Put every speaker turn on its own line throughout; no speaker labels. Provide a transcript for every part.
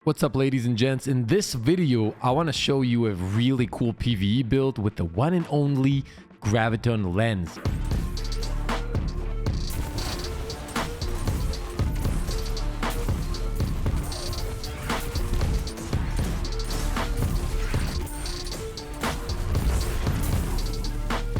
What's up, ladies and gents? In this video, I want to show you a really cool PvE build with the one and only Graviton Lance.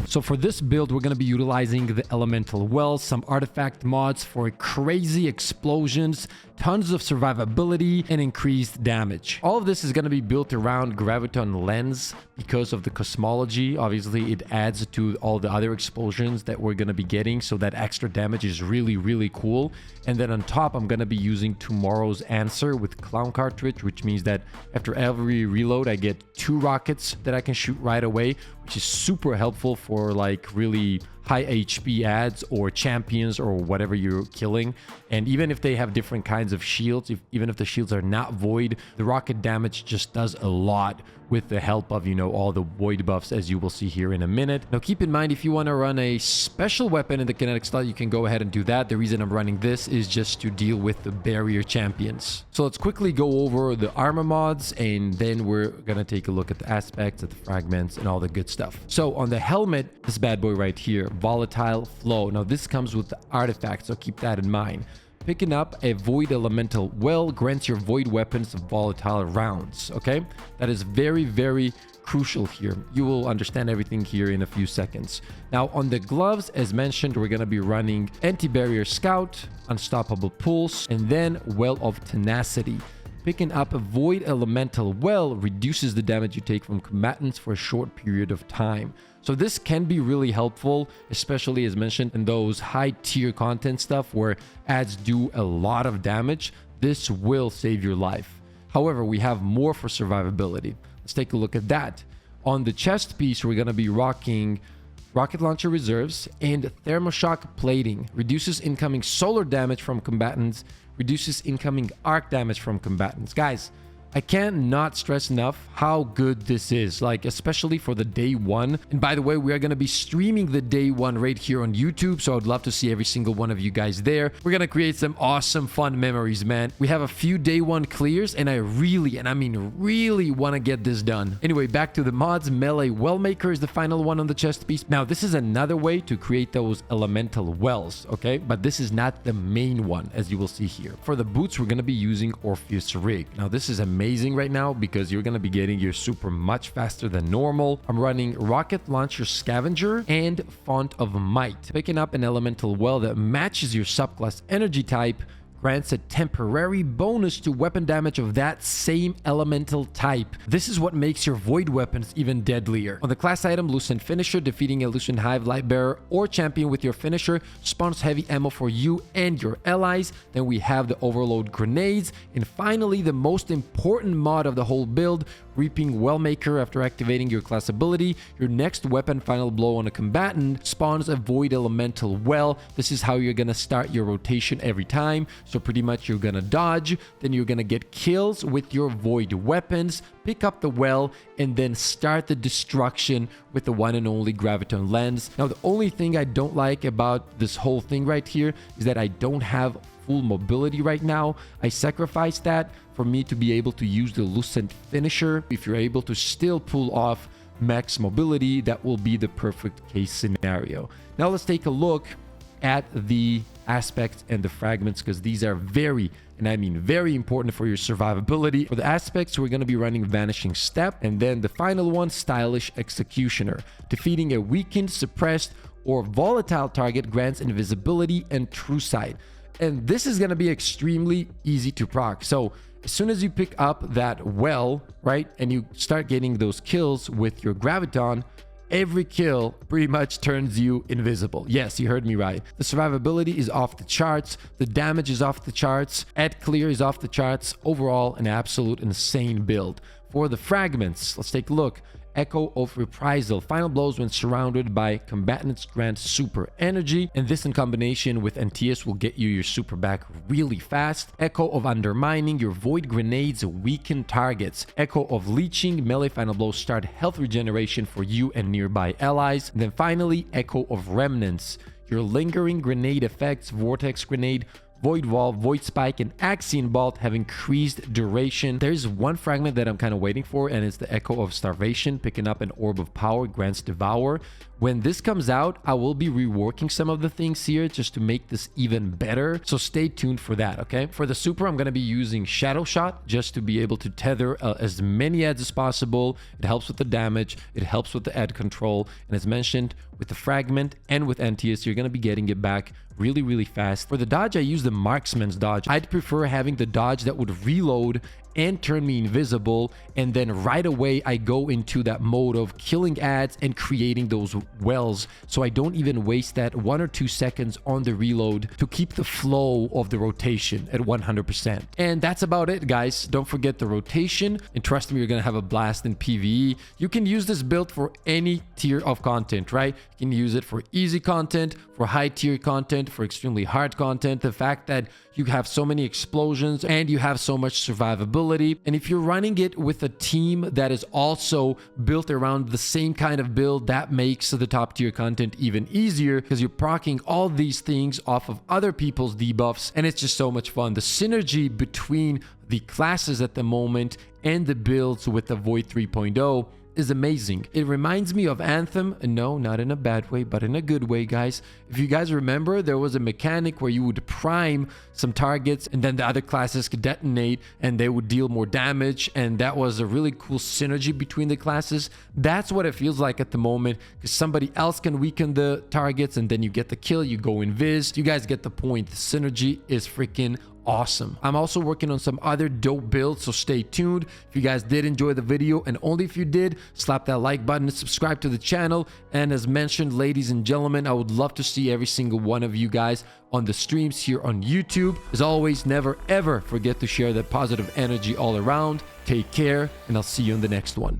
So for this build, we're going to be utilizing the elemental wells, some artifact mods for crazy explosions, tons of survivability, and increased damage. All of this is going to be built around Graviton Lance because of the cosmology. Obviously, it adds to all the other explosions that we're going to be getting, so that extra damage is really cool. And then on top, I'm going to be using tomorrow's answer with clown cartridge, which means that after every reload, I get 2 rockets that I can shoot right away, which is super helpful for like really high HP ads or champions or whatever you're killing. And even if they have different kinds of shields, even if the shields are not void, the rocket damage just does a lot with the help of, you know, all the void buffs, as you will see here in a minute. Now, keep in mind, if you want to run a special weapon in the kinetic slot, you can go ahead and do that. The reason I'm running this is just to deal with the barrier champions. So let's quickly go over the armor mods, and then we're gonna take a look at the aspects, at the fragments, and all the good stuff. So on the helmet, this bad boy right here, Volatile Flow. Now, this comes with the artifact, so keep that in mind. Picking up a void elemental well grants your void weapons volatile rounds. Okay, that is very crucial here. You will understand everything here in a few seconds. Now, on the gloves, as mentioned, we're going to be running anti-barrier scout, unstoppable pulse, and then well of tenacity. Picking up a void elemental well reduces the damage you take from combatants for a short period of time. So this can be really helpful, especially as mentioned in those high tier content stuff where ads do a lot of damage. This will save your life. However, we have more for survivability. Let's take a look at that. On the chest piece, we're going to be rocking rocket launcher reserves and thermoshock plating. Reduces incoming solar damage from combatants, reduces incoming arc damage from combatants. Guys, I can't not stress enough how good this is, like especially for the day one. And by the way, we are going to be streaming the day one right here on YouTube, so I'd love to see every single one of you guys there. We're going to create some awesome fun memories, man. We have a few day one clears, and I really, and I mean really want to get this done. Anyway, back to the mods. Melee Wellmaker is the final one on the chest piece. Now, this is another way to create those elemental wells, okay? But this is not the main one, as you will see here. For the boots, we're going to be using Orpheus Rig. Now, this is amazing right now because you're going to be getting your super much faster than normal. I'm running Rocket Launcher Scavenger and Font of Might. Picking up an elemental well that matches your subclass energy type grants a temporary bonus to weapon damage of that same elemental type. This is what makes your void weapons even deadlier. On the class item, Lucent Finisher, defeating a Lucent Hive Lightbearer or champion with your finisher spawns heavy ammo for you and your allies. Then we have the Overload Grenades. And finally, the most important mod of the whole build, Reaping Wellmaker. After activating your class ability, your next weapon final blow on a combatant spawns a void elemental well. This is how you're gonna start your rotation every time. So pretty much you're gonna dodge, then you're gonna get kills with your void weapons, pick up the well, and then start the destruction with the one and only Graviton Lance. Now, the only thing I don't like about this whole thing right here is that I don't have full mobility right now. I sacrificed that for me to be able to use the Lucent Finisher. If you're able to still pull off max mobility, that will be the perfect case scenario. Now let's take a look at the aspects and the fragments, because these are very, and I mean very important for your survivability. For the aspects, we're going to be running Vanishing Step, and then the final one, Stylish Executioner. Defeating a weakened, suppressed, or volatile target grants invisibility and true sight. And this is going to be extremely easy to proc. So as soon as you pick up that well, right, and you start getting those kills with your Graviton, every kill pretty much turns you invisible. Yes, you heard me right. The survivability is off the charts. The damage is off the charts. Ad clear is off the charts. Overall, an absolute insane build. For the fragments, let's take a look. Echo of Reprisal. Final blows when surrounded by combatants grant super energy, and this in combination with NTS will get you your super back really fast. Echo of Undermining. Your void grenades weaken targets. Echo of Leeching. Melee final blows start health regeneration for you and nearby allies. And then finally, Echo of Remnants. Your lingering grenade effects. Vortex Grenade Void Wall, Void Spike, and Axion Bolt have increased duration. There's one fragment that I'm kind of waiting for, and it's the Echo of Starvation. Picking up an Orb of Power grants Devour. When this comes out, I will be reworking some of the things here just to make this even better. So stay tuned for that, okay? For the super, I'm going to be using Shadow Shot just to be able to tether as many ads as possible. It helps with the damage. It helps with the ad control. And as mentioned, with the fragment and with NTS, you're going to be getting it back really, really fast. For the dodge, I use the Marksman's dodge. I'd prefer having the dodge that would reload and turn me invisible, and then right away I go into that mode of killing ads and creating those wells, so I don't even waste that 1 or 2 seconds on the reload to keep the flow of the rotation at 100%. And that's about it, guys. Don't forget the rotation, and trust me, you're gonna have a blast in PvE. You can use this build for any tier of content, right? You can use it for easy content, for high tier content, for extremely hard content. The fact that you have so many explosions and you have so much survivability, and if you're running it with a team that is also built around the same kind of build, that makes the top tier content even easier because you're proccing all these things off of other people's debuffs, and it's just so much fun. The synergy between the classes at the moment and the builds with the Void 3.0 is amazing. It reminds me of Anthem. No, not in a bad way, but in a good way, guys. If you guys remember, there was a mechanic where you would prime some targets and then the other classes could detonate and they would deal more damage, and that was a really cool synergy between the classes. That's what it feels like at the moment, because somebody else can weaken the targets and then you get the kill, you go invis. You guys get the point. The synergy is freaking awesome. I'm also working on some other dope builds, so stay tuned. If you guys did enjoy the video, and only if you did, slap that like button and subscribe to the channel. And as mentioned, ladies and gentlemen, I would love to see every single one of you guys on the streams here on YouTube. As always, never ever forget to share that positive energy all around. Take care, and I'll see you in the next one.